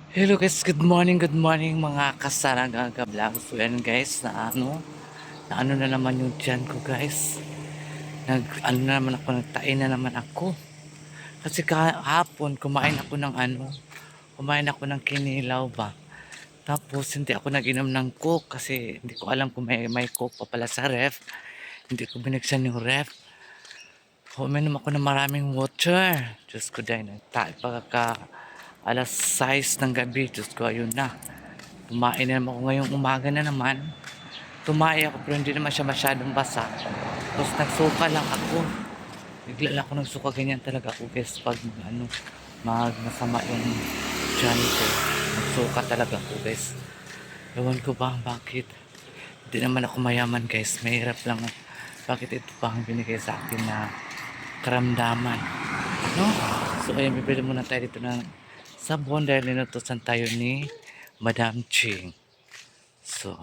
Hello guys, good morning mga kasaraga vlog. So yan guys, na ano na naman yung tiyan ko guys. Ano na naman ako, nagtain na naman ako. Kasi kahapon kumain ako ng kinilaw ba. Tapos hindi ako nag-inom ng coke kasi hindi ko alam kung may coke pa pala sa ref. Hindi ko binuksan yung ref. Uminom ako ng maraming water. Diyos ko dahil pagka alas 6 ng gabi. Diyos ko, ayun na. Tumain na naman ako ngayong umaga na naman. Tumae ako pero hindi naman siya masyadong basa. Tapos nagsuka lang ako. Bigla lang ako nagsuka. Ganyan talaga ako guys pag masama yung tiyan ko. Nagsuka talaga ako guys. Ewan ko ba bakit. Hindi naman ako mayaman guys. Mahirap lang. Bakit ito pa ang binigay sa akin na karamdaman. No? So ayun, bibili muna tayo dito ng sabon dahil ninutusan tayo ni Madam Ching. So,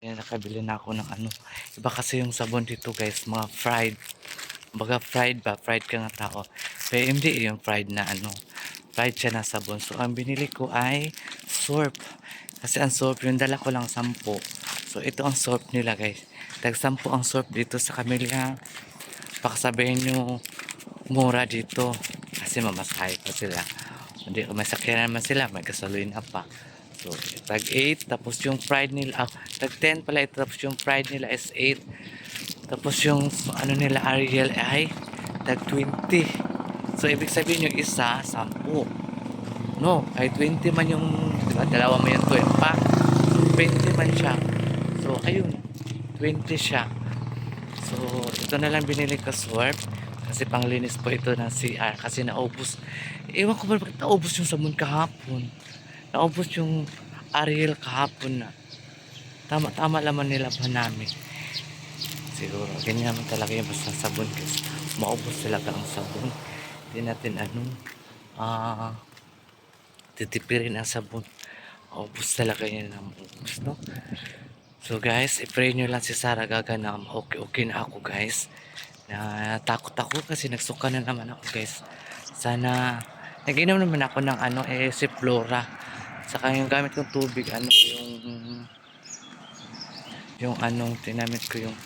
ayan, nakabili na ako ng ano. Iba kasi yung sabon dito guys, mga fried. Baga fried ba? Fried ka nga tao. Pero hindi yung fried na ano. Fried siya na sabon. So, ang binili ko ay Surf. Kasi ang Surf, yung dala ko lang 10. So, ito ang Surf nila guys. Tag 10 ang Surf dito sa Camellia. Pakasabihin nyo, mura dito. Kasi mamasahe pa sila. Hindi, may sakyanan naman sila. May gasolina pa. So, tag 8. Tapos yung fried nila, tag 10 pala ito. Tapos yung fried nila is 8. Tapos yung ano nila, Ariel ay tag 20. So, ibig sabihin yung isa, 10. No, ay 20 man yung, diba, dalawa mo yung 12 pa. So, 20 man siya. So, ayun, 20 siya. So, ito na lang binili ko Swerve. Kasi panglinis po ito ng CR. Kasi naubos. Ewan ko ba bakit naubos yung sabon kahapon. Naubos yung Ariel kahapon na. Tama laman nila pa namin. Siguro, ganyan naman talaga yung basta sabon. Kasi maubos talaga ang sabon. Hindi natin titipirin ang sabon. Maubos talaga yun ang maubos, no? So guys, i-pray nyo lang si Sarah Gaga na okay na ako guys. Na takot ako kasi nagsuka na naman ako guys. Sana, nag-inom naman ako ng si Flora. Saka yung gamit kong tubig, yung tinamit ko yung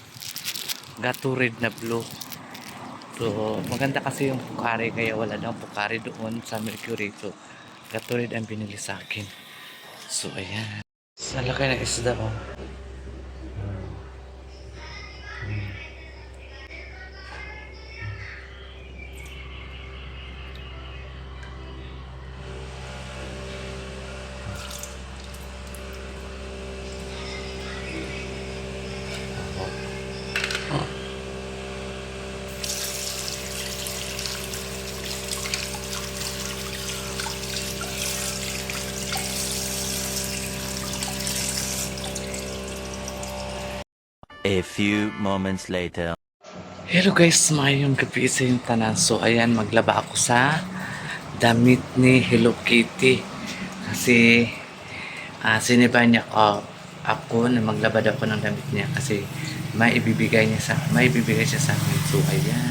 Gatorade na blue. So, maganda kasi yung Pocari kaya wala daw Pocari doon sa Mercury. So, Gatorade ang binili sa akin. So, ayan. Sa laki ng isda oh. A few moments later. Hello guys, mayong gabi sa yung tanan. So ayan, maglaba ako sa damit ni Hello Kitty. Kasi siniba niya ako na maglaba daw ako ng damit niya kasi may ibibigay siya sa akin. So ayan.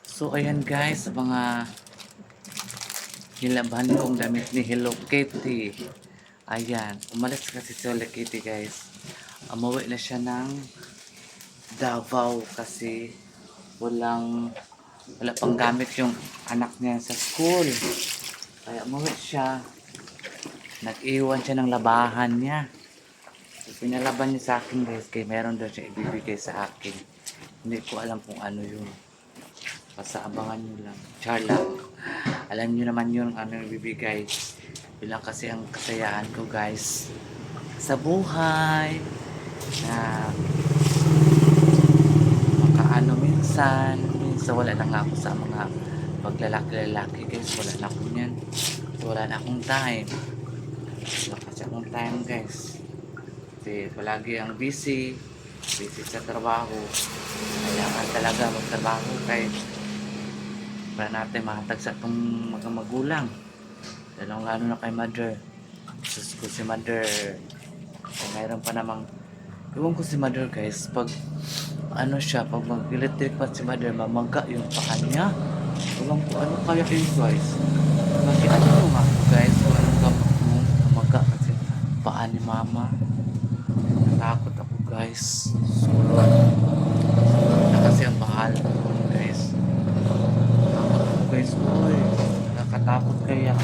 So ayan guys, mga nilaban kong damit ni Hello Kitty. Ayan, umalis kasi si Hello Kitty guys. Umuwi na siya ng Davao kasi wala pang gamit yung anak niya sa school. Kaya umuwi siya. Nag-iwan siya ng labahan niya. So, pinalaban niya sa akin guys, kaya meron daw siya ibibigay sa akin. Hindi ko alam kung ano yun. Basta abangan nyo lang. Char lang. Alam nyo naman yun ano yung ibibigay. Bilang kasi ang kasayahan ko guys sa buhay. Na makaano minsan wala na nga ako sa mga paglalaki-lalaki guys. Wala na ako yan. Wala na akong time. Wala kasi akong time guys. Kasi palagi ang busy sa trabaho. Kailangan talaga magtrabaho kay para natin mahatag sa itong mga magulang. Lalong lalo na kay mother. Sus ko si mother. Kaya mayroon pa namang iwan ko si mother guys. Pag ano siya, pag mag-electric pa si mother, mamaga yung paa niya. Iwan ko ano kaya yun guys. Bakit ano nga ako guys. So anong gamot mo? Mamaga kasi paa ni mama. Natakot ako guys. Sulod na kasi ang bahal guys. Guys, uy, nakatakot kaya.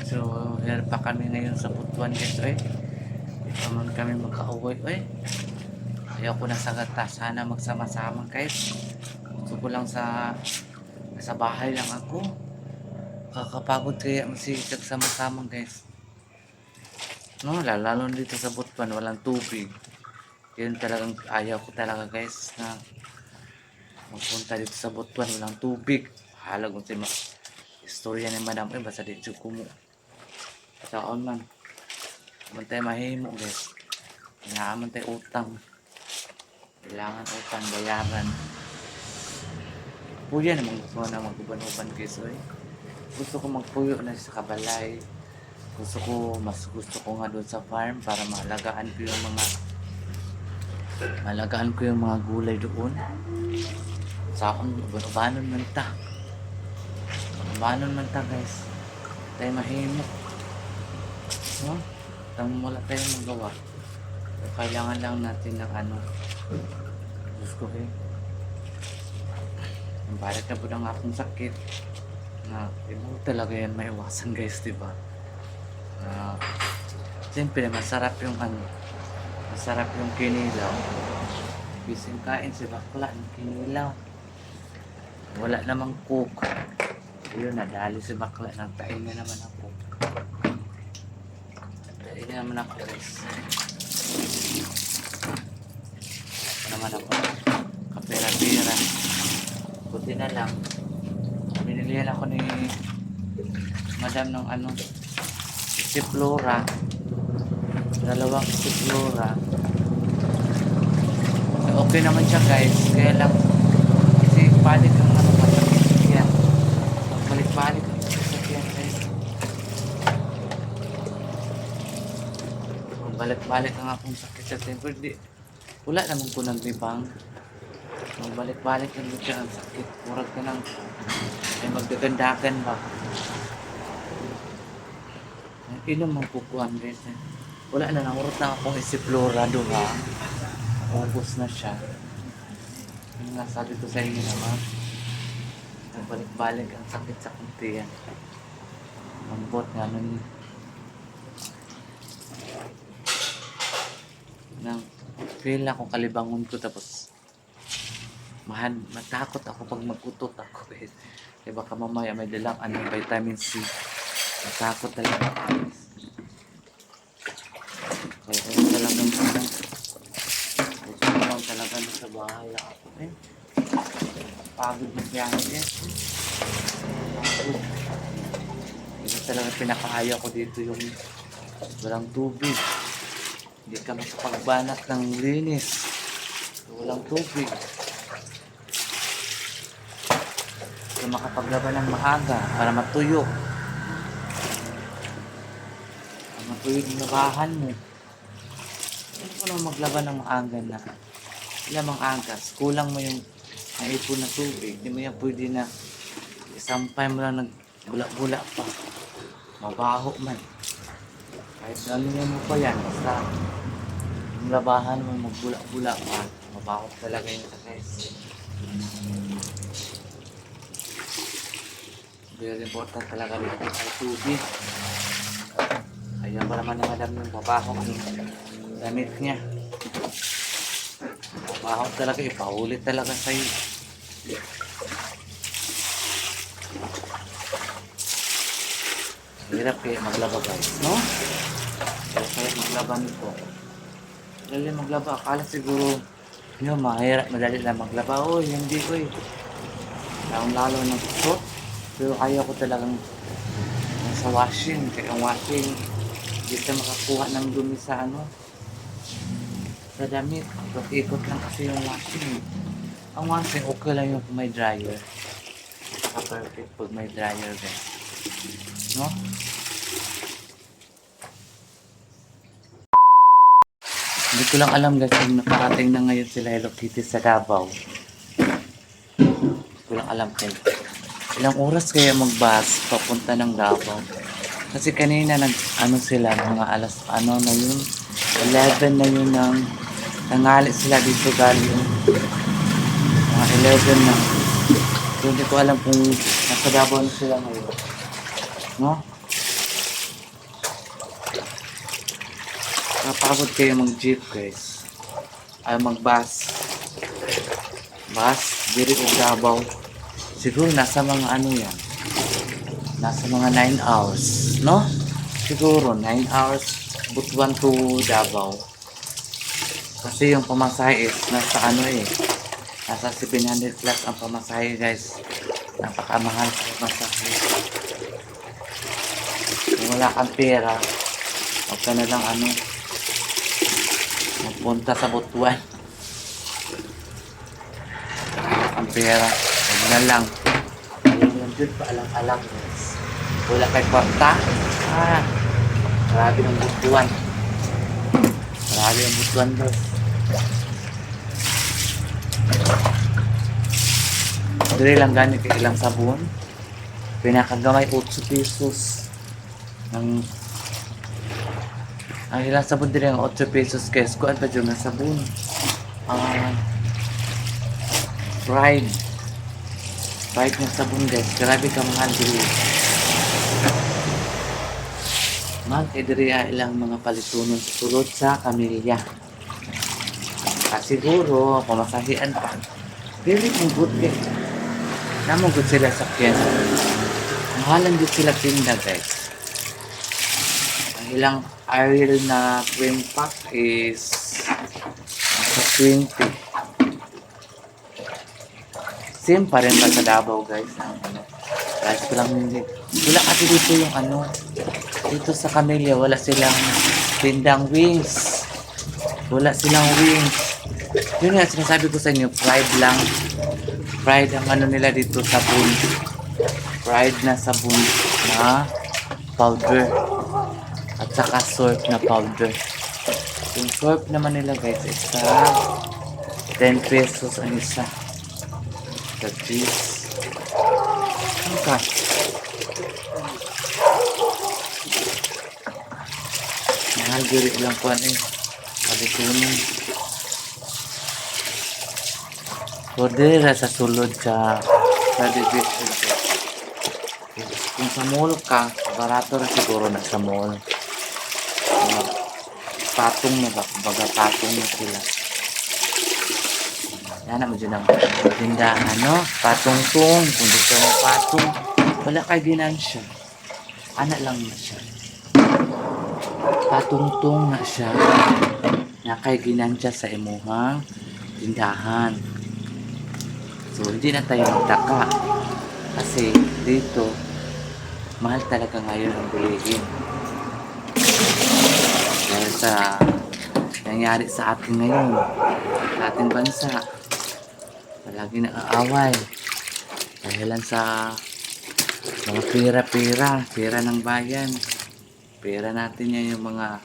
So, here pa kami ngayon sa Butuan guys, eh. Ito naman kami magka-uwi, eh. Ayaw ko na sa gata. Sana magsama-sama guys. Gusto ko lang sa bahay lang ako. Kakapagod kaya masisig sama-sama guys. No, lalo dito sa Butuan, walang tubig. Yun talagang ayaw ko talaga guys na magpunta dito sa Butuan, walang tubig. Halag mo si istorya ni madam eh, basta dito kumo. Taon man. Mantay mahimo guys. Kailangan tayo utang. Kailangan utang bayaran. Puya naman gusto na mag-uban-uban guys eh. Gusto ko magpuyo na sa kabalay. Mas gusto ko nga doon sa farm para maalagaan ko yung mga gulay doon. Sa akong uban-ubanon man ta. Ubanon man ta guys. Tayo mahimok. No? Wala tayong magawa. Kailangan lang natin ng ano. Diyos ko eh. Ang balik na po ng akong sakit. Na mo talaga yan maiwasan guys, diba? Siyempre masarap yung ano. Masarap yung kinilaw. Bising kain si bakla ng kinilaw. Wala namang cook. Yun, nadali si bakla. Nagtain na naman ako. Nagtain na naman ako guys. Ako naman ako. Kapera-pera. Buti na lang. Binilihan ako ni madam ng ano. Siflora. Dalawang siflora. Okay naman siya guys. Kaya lang kasi balik ang ano masakit yan. Balik-balik ang masakit yan guys. Balik-balik ang akong sakit sa temper. Wala naman ko naglibang. Balik-balik ang siya ang sakit. Murag ka ng ay magdagandagan ba. Inom ang pukuhan guys. Wala na, nangurot na akong isiflora doon ha. Ubus na siya. Yung nga sabi ko sa inyo naman. Balik-balik ang sakit sa kunti yan. Mambot nga nun. Nang feel ako kalibangon ko tapos matakot ako pag magutot ako guys. Kaya baka mamaya may dalang vitamin C. Matakot talaga ako guys. Kaya talagang gusto ko lang talaga sa bahay ako eh. Pagod na biyahe guys. Pagod. Ito talaga pinakahaya ko dito yung walang tubig. Hindi ka makapagbanat ng linis. Walang tubig. Hindi makapaglaban ng maaga para matuyo. Matuyo yung labahan mo. naman maglaban ng maaga na ilang angas. Kulang mo yung naipon na tubig. Hindi mo yan pwede na isampay mo lang nagbula-bula pa. Mabaho man. Kahit ano mo pa yan. Basta yung labahan mo magbula-bula pa. Mabaho talaga yung guys. Very important talaga dito ay tubig. Ayaw pa naman na madam yung mabaho yung damit niya. Mabaho talaga, ipaulit talaga sa'yo. Hirap kaya maglaba guys, no? Hirap kaya maglaba nito. Madali maglaba, akala siguro yun, mahirap, madali lang maglaba. Oy, hindi ko eh. Lalo ng suot. Pero ayaw ko talagang sa washing. Kaya ang washing, hindi ka makakuha ng dumi sa ano, sa damit. Ikot-ikot lang kasi yung washing. Ang washing, okay lang yung kung may dryer. Saka-perfect pag may dryer guys. No? Hindi ko lang alam guys kung nakarating na ngayon sila Hello Kitty sa Davao. Hindi ko lang alam kung ilang oras kaya mag-bus papunta ng Davao. Kasi kanina ano sila, mga alas ano na yun, 11 na yun nangali sila dito galing. Mga 11 na. So hindi ko alam kung nasa Davao na sila ngayon. No? Kapagod kayo mag-jeep guys. Ay mag-bus. Bus, diri o Davao. Siguro nasa mga ano yan. Nasa mga 9 hours. No? Siguro 9 hours. Butuan to Davao. Kasi yung pamasahe is nasa ano eh. Nasa 700 plus ang pamasahe guys. Napakamahal sa pamasahe. Kung wala kang pera, huwag ka na lang ano, magpunta sa Butuan. Ang pera, huwag na lang. Ayaw lang dun, paalang-alang guys. Wala kay kwarta. Grabe ng Butuan. Grabe ang Butuan guys. Dili lang gani kay ilang sabon. Pinakagamay 8 pesos. Ang ilang sabon din ang 8 pesos guys. Kuan pa dyan ng sabon. Pride. Pride ng sabon guys. Grabe ka mahal dili. Mahal kay diri ilang mga palitunon sulod sa kamilya. Siguro, pamasahian pa. Dili kung good kay. Namang good sila sa kyan. Mahalan din sila tinda guys. Ang ilang Ariel na cream pack is nasa 20. Same pa rin ba sa Davao guys? Guys ko lang hindi. Wala kasi dito yung ano. Dito sa Camellia wala silang tindang wings. Wala silang wings. Yun nga sinasabi ko sa inyo, fried lang. Fried ang ano nila dito, sabon. Fried na sabon na powder. At saka surf na powder. Yung surf naman nila guys, isa 10 pesos ang isa. The cheese. Ano ka? Mahal diri lang po ano eh. Palitunin. Order sa sulod sa division. Kung sa mall ka, barato na siguro na sa mall. Patong na ba? Baga patong na sila. Yan na mo dyan ang tindahan, no? Patong-tong. Kung di ka mo patong, wala kay ginansya. Anak lang na siya. Patong-tong na siya. Nakay ginansya sa imuhang tindahan. So, hindi na tayo magtaka. Kasi dito, mahal talaga ngayon ang bilihin. Dahil sa nangyari sa atin ngayon, sa ating bansa, palagi naaaway. Dahilan sa mga pera ng bayan. Pera natin yan yung mga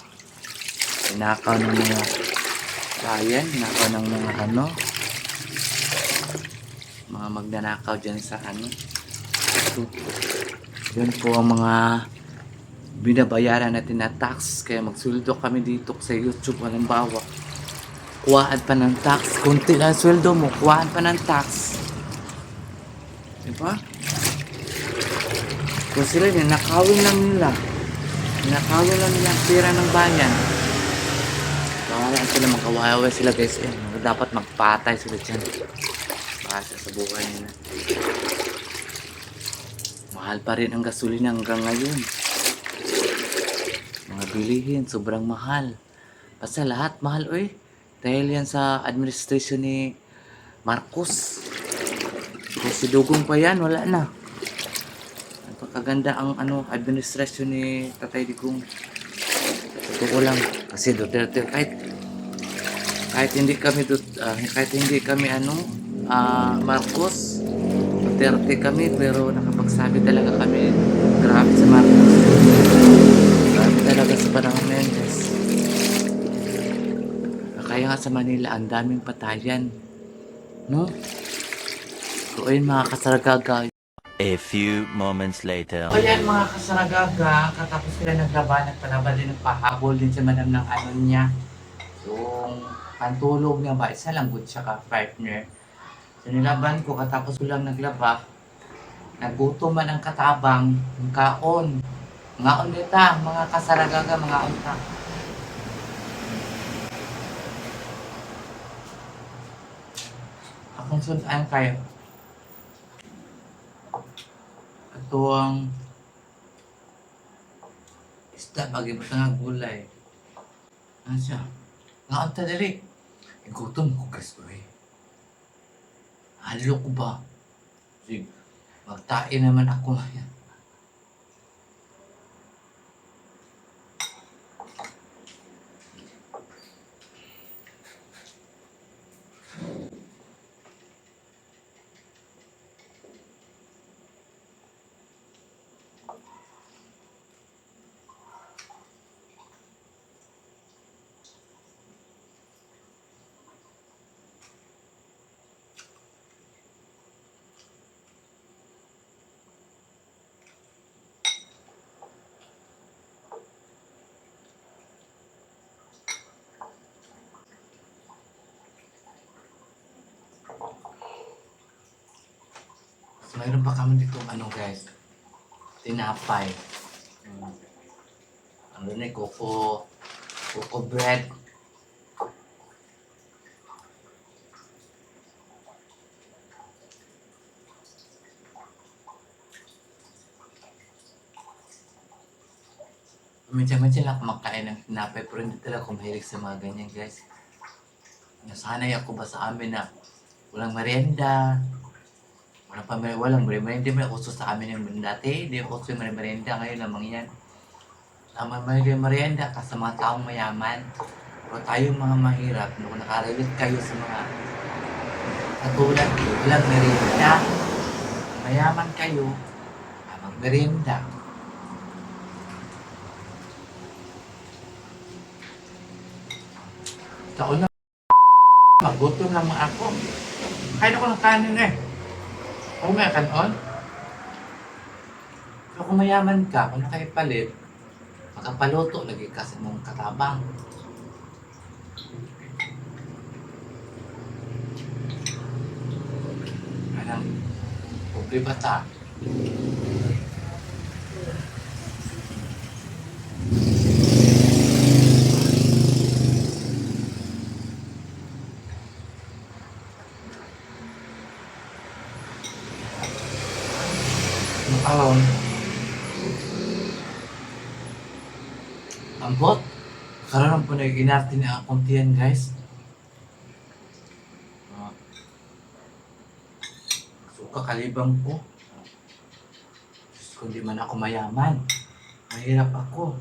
pinakaw ng mga Ayan, nako ng mga ano, mga magnanakaw dyan sa ano. So, yun po ang mga binabayaran natin na tax. Kaya magsuldo kami dito sa YouTube. Halimbawa, kuhaan pa ng tax. Kunti lang sweldo mo, kuhaan pa ng tax. Diba? Kung sila ninakawin lang nila. Ninakawin lang nila ang pera ng bayan. Kawalaan sila, magkawawa sila guys. Dapat magpatay sila dyan. Basta sa buhay nila. Mahal pa rin ang gasolina hanggang ngayon. Mga bilihin, sobrang mahal. Basta lahat mahal, oy. Dahil yan sa administration ni Marcos. Kung si Dugong pa yan, wala na. Napakaganda ang ano, administration ni Tatay Digong. Totoo lang. Kasi Duterte, kahit hindi kami Marcos, Duterte kami, pero nakapagsabi talaga kami, grabe sa Marcos. Grabe talaga sa panahon na yan, guys. Kaya nga sa Manila, ang daming patayan. No? So, ayun mga kasaragaga. A few moments later. O yan mga kasaragaga, katapos sila naglaban, nagpalaban din, nagpahabol din si madam ng ano niya. Yung pantulog niya ba, isa lang good siya ka, partner. So nilaban ko, katapos ko lang naglaba, nagutom man ang katabang, yung kaon. Ngaon nita, mga kasaragaga, mga unta. Akong sunan kayo. Ito ang isda, pag-ibot nga gulay. Ano siya? Ngaon ta dali. Gutom ko guys, uy. Halo ko ba? Sige, magtain naman ako ngayon. So, mayroon pa kami dito ano guys, tinapay. Ano na coco bread. Minsan-minsan lang kumakain ng tinapay, pero hindi talaga ako mahilig sa mga ganyan guys. Nasanay ako ba sa amin na walang merienda. Walang merienda, may uso sa amin yung dati. Hindi uso yung merienda, ngayon lamang yan. May merienda ka sa mga taong mayaman. Pero tayong mga mahirap, kung nakarelate kayo sa mga katulad ko, walang merienda. Mayaman kayo, magmerienda. Taon na, magutom naman ako. Kain ako ng kanin eh. Kung may kanon, pero kung mayaman ka, kung nakaipalit, makapaluto, lagi ka sa mong katabang. Anong problema ta? Um, ang bot, karoon po na ginarte na akong tiyan guys. Suka kalibang ko. Kung di man ako mayaman, mahirap ako.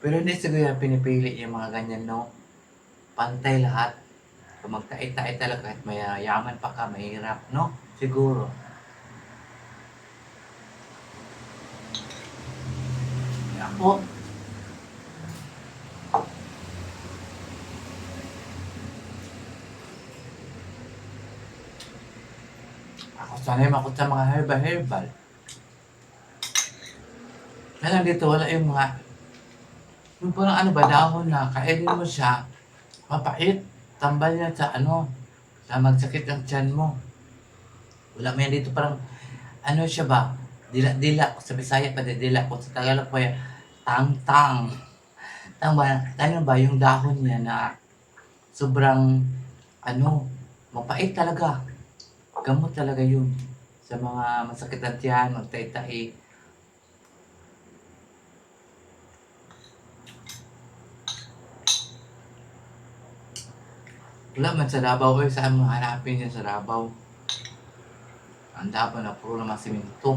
Pero hindi siguro pinipili yung mga ganyan, no? Pantay lahat. Kung magtait-tait talaga kahit mayaman pa ka, mahirap, no? Siguro. Ako, Sanay ako sa mga herbal-herbal. Kaya dito wala yung mga, yung parang ano ba, dahon na, kainin mo siya, mapait, tambal yan sa ano, sa magsakit ang tiyan mo. Wala mo yan dito parang, ano siya ba, dila-dila, sa Bisaya pa dila, kung sa Tagalog pa yan, tang-tang. Tang ba, ano ba, yung dahon niya na sobrang, ano, mapait talaga. Gamot talaga yun. Sa mga masakit ang tiyan, magtay-tai. Wala man sa Davao eh, saan mo hanapin yan sa Davao? Ang Davao na puro naman simento.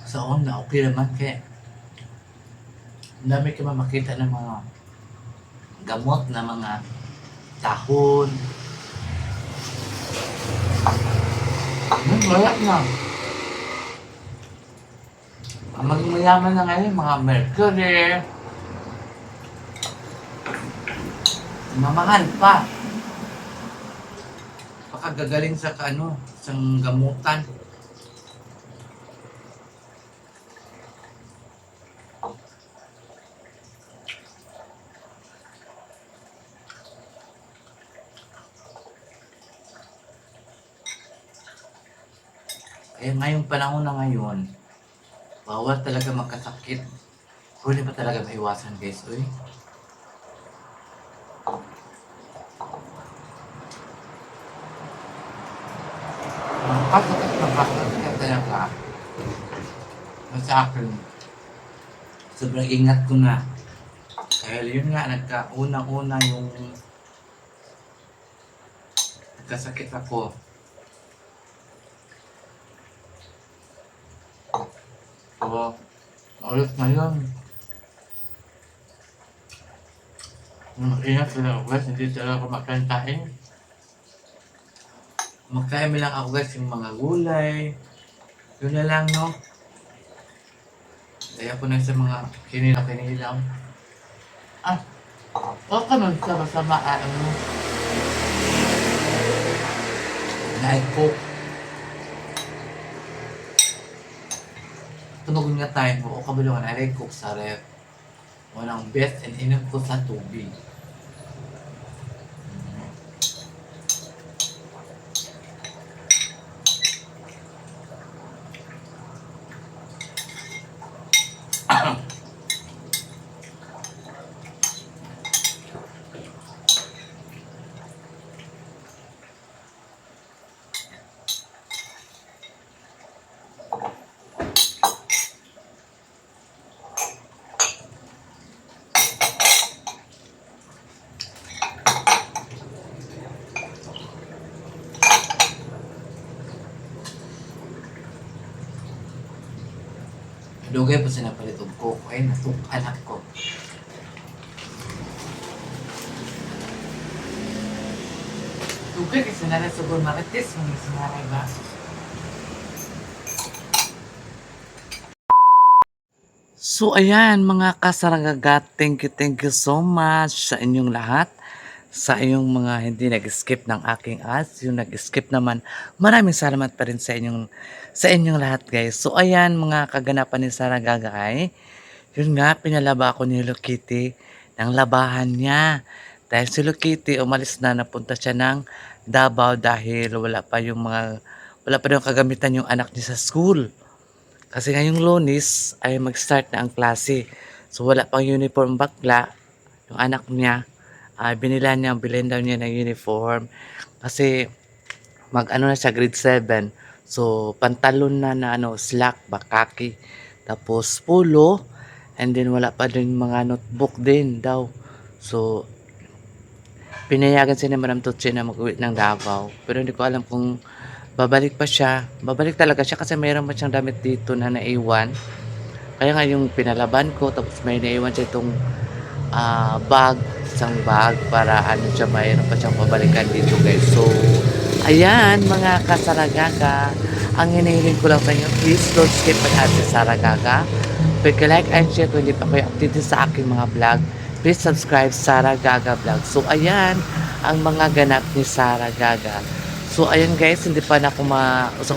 Sa una, okay naman kaya ang dami ka makita ng mga gamot na mga dahon. Wala na. Ang maging mayaman na ngayon, mga mercury, mamahal pa. Pakagagaling sa ano, isang gamutan. Eh ngayong panahon na ngayon, bawal talaga magkasakit. Pwede pa talaga maiwasan guys, uy. Magkasakit talaga. Sa akin, sobrang ingat ko na. Kaya yun nga, nagkaunang-una yung nagkasakit ako. So, ulit ngayon. Mag-ingat sila ako guys, hindi talaga ako makain. Magkain lang ako guys yung mga gulay. Yun na lang no. Kaya ko na sa mga kinilaw. Ah, o ka nun sa masama ano. Naiko. Tunog nga tayo, o kabalo ka na cook sa ref. Walang best and inom ko sa tubig. Dugay po sinapalit og coke. Ay, natukan ako. Dugay kasi na sa supermarket, mga sinaray ba? So ayan mga kasaragagat, thank you so much sa inyong lahat. Sa inyong mga hindi nag-skip ng aking ads, yung nag-skip naman, maraming salamat pa rin sa inyong lahat guys. So ayan mga kaganapan ni Saragagay, yun nga pinalaba ako ni Hello Kitty ng labahan niya. Dahil si Hello Kitty umalis na, napunta siya ng Davao dahil wala pa yung kagamitan yung anak niya sa school. Kasi ngayong Lunes ay mag-start na ang klase. So wala pang uniform bakla. Yung anak niya, bilhin daw niya ng uniform. Kasi mag-ano na siya, grade 7. So pantalon na ano, slack, bakaki. Tapos polo. And then wala pa din mga notebook din daw. So pinayagan siya ni Madam Tutsi na mag-uwi ng Davao. Pero hindi ko alam kung babalik pa siya. Babalik talaga siya kasi mayroon pa siyang damit dito na naiwan. Kaya nga yung pinalaban ko tapos may naiwan siya itong bag, isang bag para ano siya, mayroon pa siyang babalikan dito guys. So, ayan mga kasaragaga, ang hinihiling ko lang sa inyo, please don't skip my ate Saragaga. Pagka-like and share kung hindi pa kayo updated sa aking mga vlog, please subscribe Saragaga Vlog. So, ayan ang mga ganap ni Saragaga. So, ayan guys, hindi pa na ako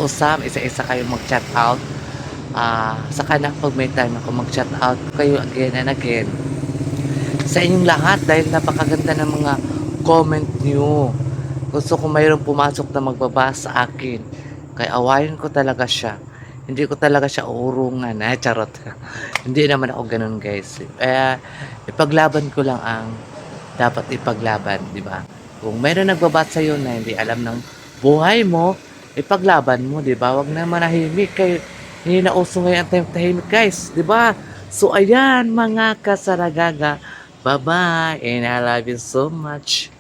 usam isa-isa kayo mag-chat out. Saka na pag may time ako mag-chat out kayo again and again sa inyong lahat dahil napakaganda ng mga comment niyo. Gusto ko mayroong pumasok na magbabasa sa akin. Kaya awayin ko talaga siya. Hindi ko talaga siya uurungan. Charot. Hindi naman ako ganun guys. Ipaglaban ko lang ang dapat ipaglaban, di ba? Kung mayroong nagbabasa sa'yo na hindi alam ng buhay mo, ipaglaban mo, di ba? Huwag na manahimik kayo. Hindi na uso ngayon ang tahimik guys, di ba? So ayan mga kasaragaga. Bye-bye and I love you so much.